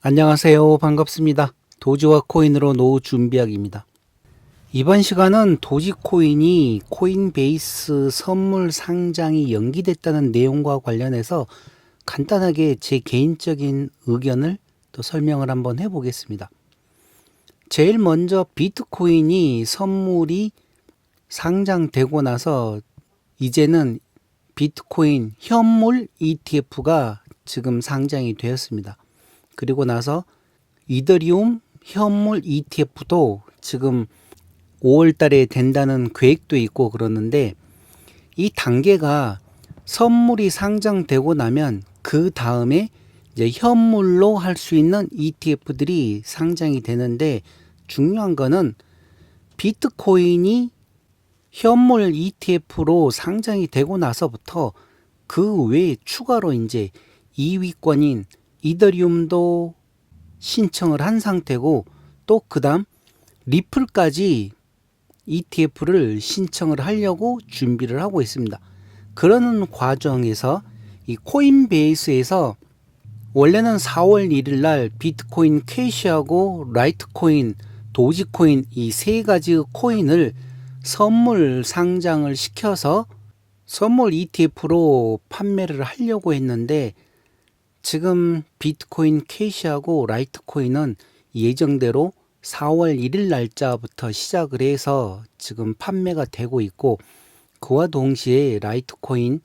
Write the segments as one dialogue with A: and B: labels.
A: 안녕하세요. 반갑습니다. 도지와 코인으로 노후 준비하기입니다. 이번 시간은 도지코인이 코인베이스 선물 상장이 연기됐다는 내용과 관련해서 간단하게 제 개인적인 의견을 또 설명을 한번 해보겠습니다. 제일 먼저 비트코인이 선물이 상장되고 나서 이제는 비트코인 현물 ETF가 지금 상장이 되었습니다. 그리고 나서 이더리움 현물 ETF도 지금 5월 달에 된다는 계획도 있고 그러는데, 이 단계가 선물이 상장되고 나면 그 다음에 이제 현물로 할 수 있는 ETF들이 상장이 되는데, 중요한 거는 비트코인이 현물 ETF로 상장이 되고 나서부터 그 외에 추가로 이제 2위권인 이더리움도 신청을 한 상태고, 또 그다음 리플까지 ETF를 신청을 하려고 준비를 하고 있습니다. 그러는 과정에서 이 코인베이스에서 원래는 4월 1일 날 비트코인 캐시하고 라이트코인, 도지코인 이 세 가지 코인을 선물 상장을 시켜서 선물 ETF로 판매를 하려고 했는데, 지금 비트코인 캐시하고 라이트코인은 예정대로 4월 1일 날짜부터 시작을 해서 지금 판매가 되고 있고, 그와 동시에 라이트코인,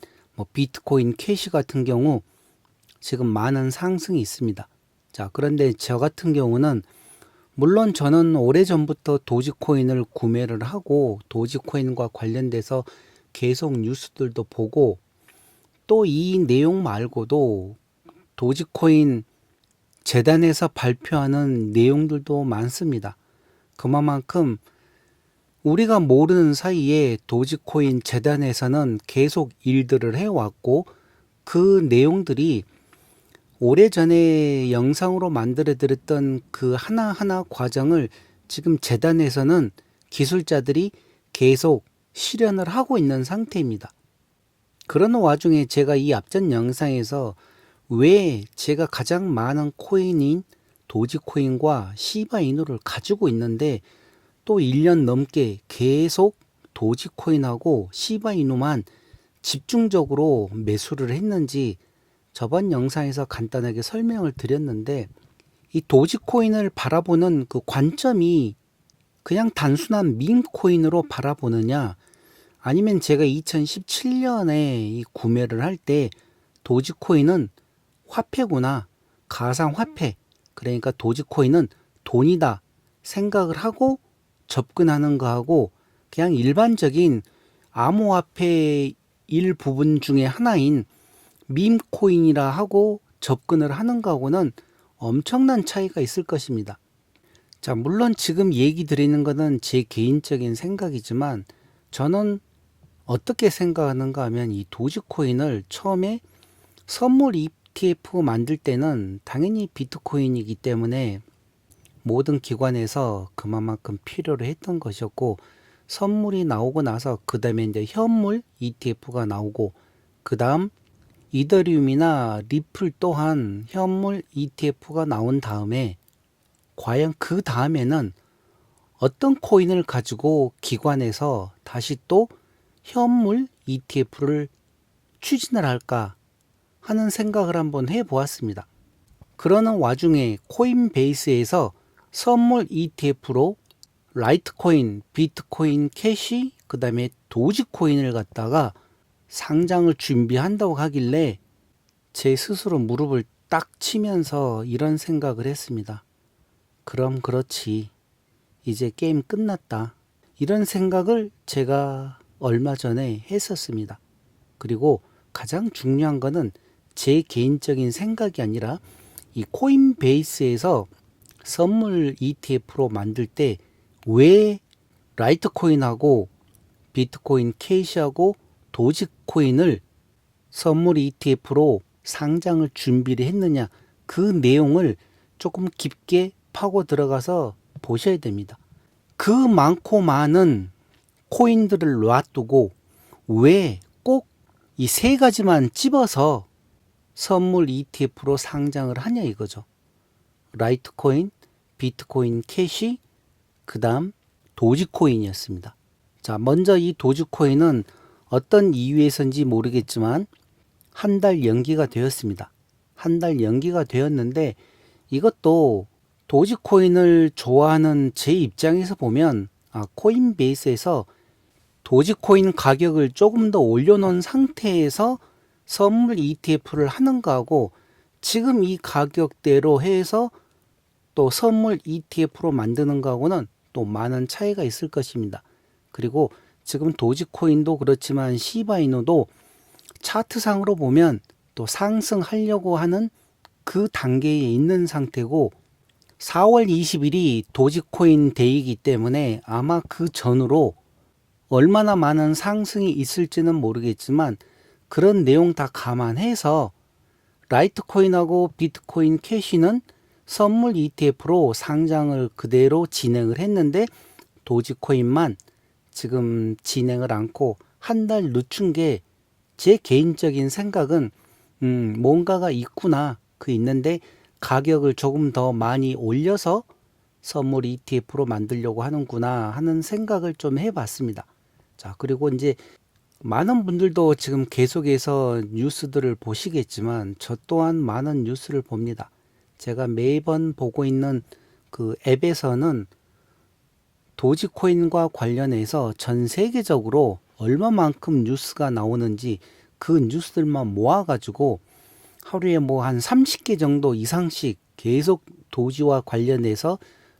A: 비트코인 캐시 같은 경우 지금 많은 상승이 있습니다. 자, 그런데 저 같은 경우는 물론 저는 오래전부터 도지코인을 구매를 하고 도지코인과 관련돼서 계속 뉴스들도 보고, 또 이 내용 말고도 도지코인 재단에서 발표하는 내용들도 많습니다. 그만큼 우리가 모르는 사이에 도지코인 재단에서는 계속 일들을 해왔고, 그 내용들이 오래전에 영상으로 만들어 드렸던 그 하나하나 과정을 지금 재단에서는 기술자들이 계속 실현을 하고 있는 상태입니다. 그런 와중에 제가 이 앞전 영상에서 왜 제가 가장 많은 코인인 도지코인과 시바이누를 가지고 있는데 또 1년 넘게 계속 도지코인하고 시바이누만 집중적으로 매수를 했는지 저번 영상에서 간단하게 설명을 드렸는데, 이 도지코인을 바라보는 그 관점이 그냥 단순한 밈코인으로 바라보느냐, 아니면 제가 2017년에 이 구매를 할 때 도지코인은 화폐구나, 가상화폐, 그러니까 도지코인은 돈이다 생각을 하고 접근하는 거하고, 그냥 일반적인 암호화폐 일부분 중에 하나인 밈코인이라 하고 접근을 하는 거하고는 엄청난 차이가 있을 것입니다. 자, 물론 지금 얘기 드리는 것은 제 개인적인 생각이지만, 저는 어떻게 생각하는가 하면 이 도지코인을 처음에 선물 ETF 만들 때는 당연히 비트코인이기 때문에 모든 기관에서 그만큼 필요로 했던 것이었고, 선물이 나오고 나서 그 다음에 이제 현물 ETF가 나오고, 그 다음 이더리움이나 리플 또한 현물 ETF가 나온 다음에 과연 그 다음에는 어떤 코인을 가지고 기관에서 다시 또 현물 ETF를 추진을 할까 하는 생각을 한번 해보았습니다. 그러는 와중에 코인베이스에서 선물 ETF로 라이트코인, 비트코인 캐시, 그 다음에 도지코인을 갖다가 상장을 준비한다고 하길래 제 스스로 무릎을 딱 치면서 이런 생각을 했습니다. 그럼 그렇지, 이제 게임 끝났다, 이런 생각을 제가 얼마 전에 했었습니다. 그리고 가장 중요한 거는 제 개인적인 생각이 아니라 이 코인베이스에서 선물 ETF로 만들 때 왜 라이트코인하고 비트코인 캐시하고 도지코인을 선물 ETF로 상장을 준비를 했느냐, 그 내용을 조금 깊게 파고 들어가서 보셔야 됩니다. 그 많고 많은 코인들을 놔두고 왜 꼭 이 세 가지만 집어서 선물 ETF로 상장을 하냐 이거죠. 라이트코인, 비트코인 캐시, 그 다음 도지코인이었습니다. 자, 먼저 이 도지코인은 어떤 이유에서인지 모르겠지만 한 달 연기가 되었습니다. 한 달 연기가 되었는데 이것도 도지코인을 좋아하는 제 입장에서 보면 코인베이스에서 도지코인 가격을 조금 더 올려놓은 상태에서 선물 ETF를 하는 거하고 지금 이 가격대로 해서 또 선물 ETF로 만드는 거하고는 또 많은 차이가 있을 것입니다. 그리고 지금 도지코인도 그렇지만 시바이노도 차트상으로 보면 또 상승하려고 하는 그 단계에 있는 상태고 4월 20일이 도지코인 데이이기 때문에 아마 그 전으로 얼마나 많은 상승이 있을지는 모르겠지만 그런 내용 다 감안해서 라이트코인하고 비트코인 캐시는 선물 ETF로 상장을 그대로 진행을 했는데 도지코인만 지금 진행을 않고 한 달 늦춘 게 제 개인적인 생각은 뭔가가 있구나 있는데 가격을 조금 더 많이 올려서 선물 ETF로 만들려고 하는구나 하는 생각을 좀 해봤습니다. 자, 그리고 이제 많은 분들도 지금 계속해서 뉴스들을 보시겠지만 저 또한 많은 뉴스를 봅니다. 제가 매번 보고 있는 그 앱에서는 도지코인과 관련해서 전 세계적으로 얼마만큼 뉴스가 나오는지 그 뉴스들만 모아가지고 하루에 뭐 한 30개 정도 이상씩 계속 도지와 관련해서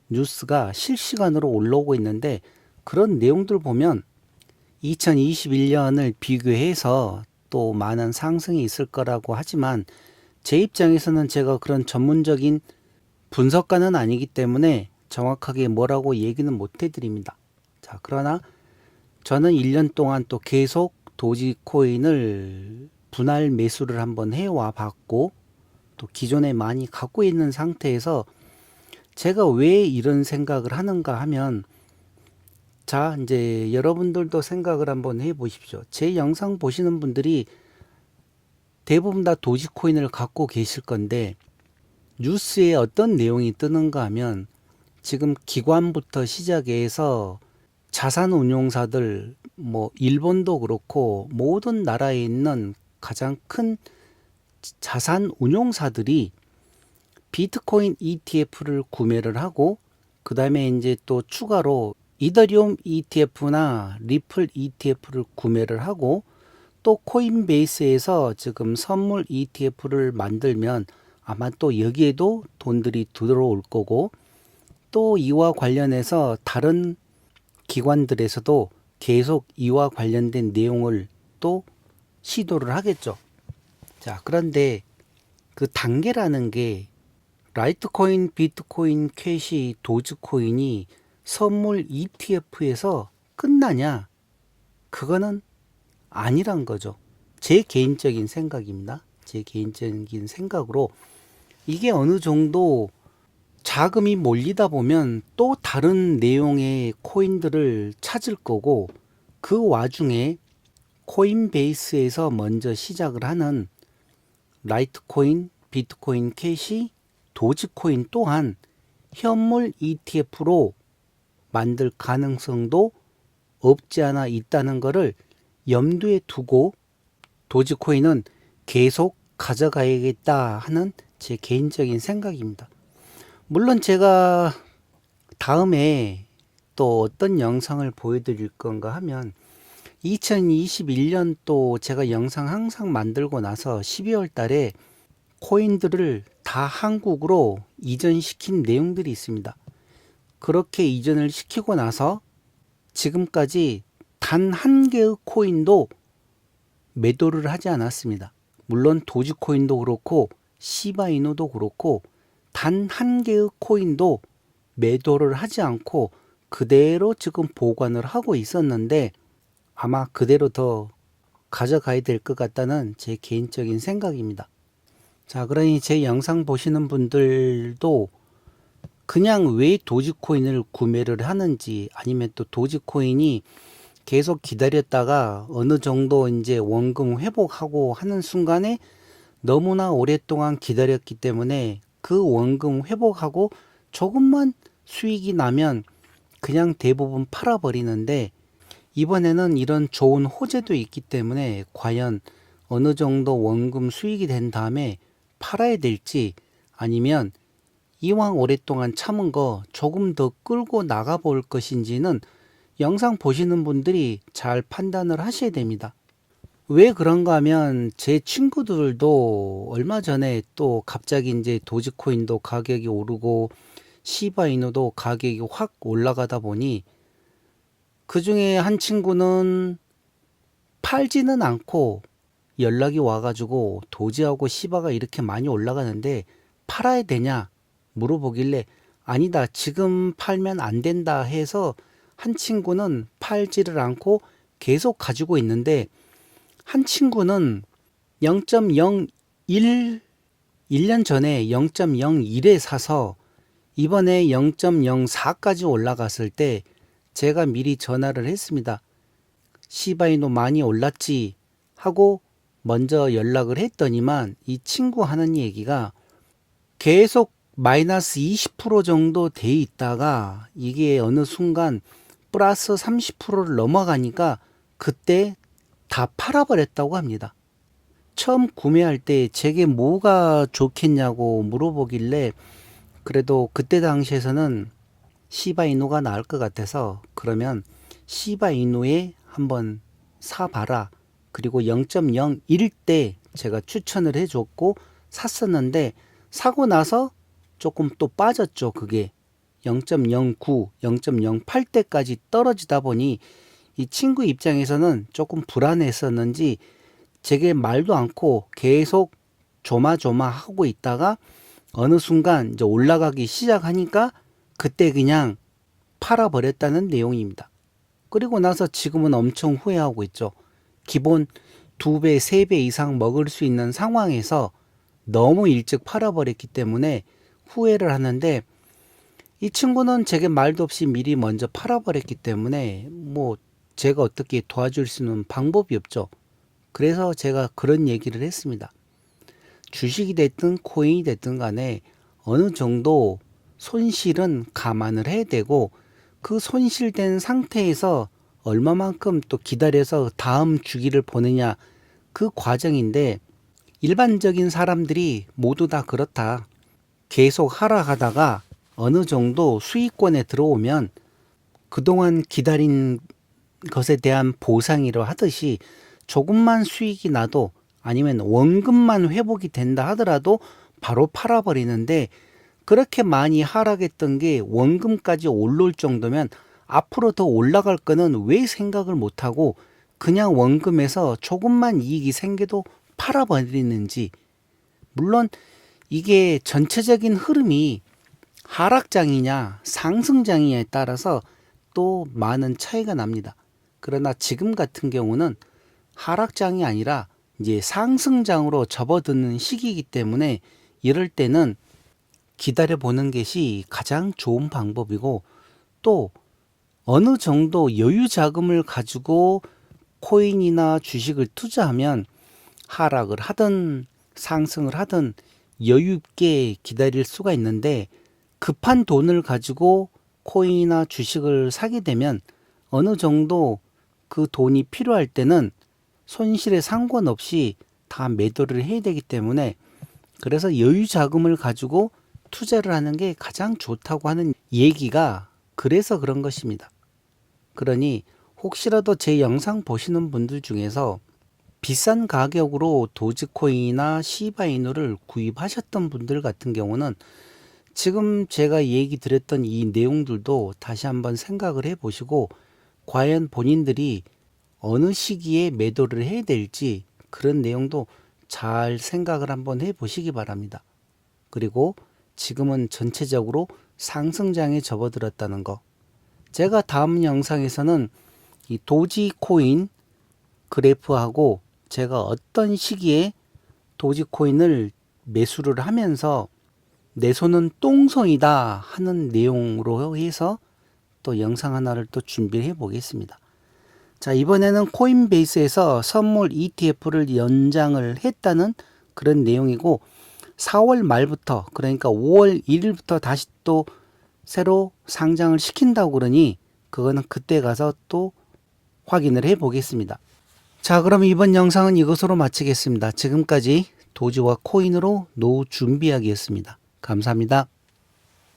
A: 뉴스가 실시간으로 올라오고 있는데 그런 내용들 보면 2021년을 비교해서 또 많은 상승이 있을 거라고 하지만 제 입장에서는 제가 그런 전문적인 분석가는 아니기 때문에 정확하게 뭐라고 얘기는 못 해드립니다. 자, 그러나 저는 1년 동안 또 계속 도지코인을 분할 매수를 한번 해와 봤고 또 기존에 많이 갖고 있는 상태에서 제가 왜 이런 생각을 하는가 하면 자, 이제 여러분들도 생각을 한번 해 보십시오. 제 영상 보시는 분들이 대부분 다 도지코인을 갖고 계실 건데 뉴스에 어떤 내용이 뜨는가 하면 지금 기관부터 시작해서 자산운용사들 뭐 일본도 그렇고 모든 나라에 있는 가장 큰 자산운용사들이 비트코인 ETF를 구매를 하고 그 다음에 이제 또 추가로 이더리움 ETF나 리플 ETF를 구매를 하고 또 코인베이스에서 지금 선물 ETF를 만들면 아마 또 여기에도 돈들이 들어올 거고 또 이와 관련해서 다른 기관들에서도 계속 이와 관련된 내용을 또 시도를 하겠죠. 자, 그런데 그 단계라는 게 라이트코인, 비트코인, 캐시, 도지코인이 선물 ETF에서 끝나냐? 그거는 아니란 거죠. 제 개인적인 생각입니다. 제 개인적인 생각으로 이게 어느 정도 자금이 몰리다 보면 또 다른 내용의 코인들을 찾을 거고 그 와중에 코인베이스에서 먼저 시작을 하는 라이트코인, 비트코인 캐시, 도지코인 또한 현물 ETF로 만들 가능성도 없지 않아 있다는 것을 염두에 두고 도지코인은 계속 가져가야겠다 하는 제 개인적인 생각입니다. 물론 제가 다음에 또 어떤 영상을 보여드릴 건가 하면 2021년 또 제가 영상 항상 만들고 나서 12월 달에 코인들을 다 한국으로 이전시킨 내용들이 있습니다. 그렇게 이전을 시키고 나서 지금까지 단 한 개의 코인도 매도를 하지 않았습니다. 물론 도지코인도 그렇고 시바이노도 그렇고 단 한 개의 코인도 매도를 하지 않고 그대로 지금 보관을 하고 있었는데 아마 그대로 더 가져가야 될 것 같다는 제 개인적인 생각입니다. 자, 그러니 제 영상 보시는 분들도 그냥 왜 도지코인을 구매를 하는지 아니면 또 도지코인이 계속 기다렸다가 어느 정도 이제 원금 회복하고 하는 순간에 너무나 오랫동안 기다렸기 때문에 그 원금 회복하고 조금만 수익이 나면 그냥 대부분 팔아버리는데, 이번에는 이런 좋은 호재도 있기 때문에 과연 어느 정도 원금 수익이 된 다음에 팔아야 될지, 아니면 이왕 오랫동안 참은 거 조금 더 끌고 나가 볼 것인지는 영상 보시는 분들이 잘 판단을 하셔야 됩니다. 왜 그런가 하면 제 친구들도 얼마 전에 또 갑자기 이제 도지코인도 가격이 오르고 시바이누도 가격이 확 올라가다 보니, 그 중에 한 친구는 팔지는 않고 연락이 와가지고 도지하고 시바가 이렇게 많이 올라가는데 팔아야 되냐 물어보길래, 아니다, 지금 팔면 안 된다 해서 한 친구는 팔지를 않고 계속 가지고 있는데, 한 친구는 0.01, 1년 전에 0.01에 사서 이번에 0.04까지 올라갔을 때 제가 미리 전화를 했습니다. 시바이노 많이 올랐지 하고 먼저 연락을 했더니만, 이 친구 하는 얘기가 계속 마이너스 20% 정도 돼 있다가 이게 어느 순간 플러스 30%를 넘어가니까 그때 다 팔아버렸다고 합니다. 처음 구매할 때 제게 뭐가 좋겠냐고 물어보길래, 그래도 그때 당시에서는 시바이누가 나을 것 같아서 그러면 시바이누에 한번 사봐라. 그리고 0.01 때 제가 추천을 해줬고 샀었는데, 사고 나서 조금 또 빠졌죠. 그게 0.09, 0.08 때까지 떨어지다 보니 이 친구 입장에서는 조금 불안했었는지 제게 말도 않고 계속 조마조마하고 있다가 어느 순간 이제 올라가기 시작하니까 그때 그냥 팔아버렸다는 내용입니다. 그리고 나서 지금은 엄청 후회하고 있죠. 기본 2배, 3배 이상 먹을 수 있는 상황에서 너무 일찍 팔아버렸기 때문에 후회를 하는데, 이 친구는 제게 말도 없이 미리 먼저 팔아버렸기 때문에 뭐 제가 어떻게 도와줄 수 있는 방법이 없죠. 그래서 제가 그런 얘기를 했습니다. 주식이 됐든 코인이 됐든 간에 어느 정도 손실은 감안을 해야 되고, 그 손실된 상태에서 얼마만큼 또 기다려서 다음 주기를 보느냐, 그 과정인데, 일반적인 사람들이 모두 다 그렇다. 계속 하락하다가 어느 정도 수익권에 들어오면 그동안 기다린 것에 대한 보상이라 하듯이 조금만 수익이 나도, 아니면 원금만 회복이 된다 하더라도 바로 팔아버리는데, 그렇게 많이 하락했던 게 원금까지 올라올 정도면 앞으로 더 올라갈 거는 왜 생각을 못하고 그냥 원금에서 조금만 이익이 생겨도 팔아버리는지. 물론 이게 전체적인 흐름이 하락장이냐 상승장이냐에 따라서 또 많은 차이가 납니다. 그러나 지금 같은 경우는 하락장이 아니라 이제 상승장으로 접어드는 시기이기 때문에 이럴 때는 기다려 보는 것이 가장 좋은 방법이고, 또 어느 정도 여유 자금을 가지고 코인이나 주식을 투자하면 하락을 하든 상승을 하든 여유 있게 기다릴 수가 있는데, 급한 돈을 가지고 코인이나 주식을 사게 되면 어느 정도 그 돈이 필요할 때는 손실에 상관없이 다 매도를 해야 되기 때문에, 그래서 여유 자금을 가지고 투자를 하는 게 가장 좋다고 하는 얘기가 그래서 그런 것입니다. 그러니 혹시라도 제 영상 보시는 분들 중에서 비싼 가격으로 도지코인이나 시바이누를 구입하셨던 분들 같은 경우는 지금 제가 얘기 드렸던 이 내용들도 다시 한번 생각을 해 보시고, 과연 본인들이 어느 시기에 매도를 해야 될지 그런 내용도 잘 생각을 한번 해 보시기 바랍니다. 그리고 지금은 전체적으로 상승장에 접어들었다는 거, 제가 다음 영상에서는 이 도지코인 그래프하고 제가 어떤 시기에 도지코인을 매수를 하면서 내 손은 똥손이다 하는 내용으로 해서 또 영상 하나를 또 준비해 보겠습니다. 자, 이번에는 코인베이스에서 선물 ETF를 연장을 했다는 그런 내용이고, 4월 말부터 그러니까 5월 1일부터 다시 또 새로 상장을 시킨다고 그러니 그거는 그때 가서 또 확인을 해 보겠습니다. 자, 그럼 이번 영상은 이것으로 마치겠습니다. 지금까지 도지와 코인으로 노후 준비하기였습니다. 감사합니다.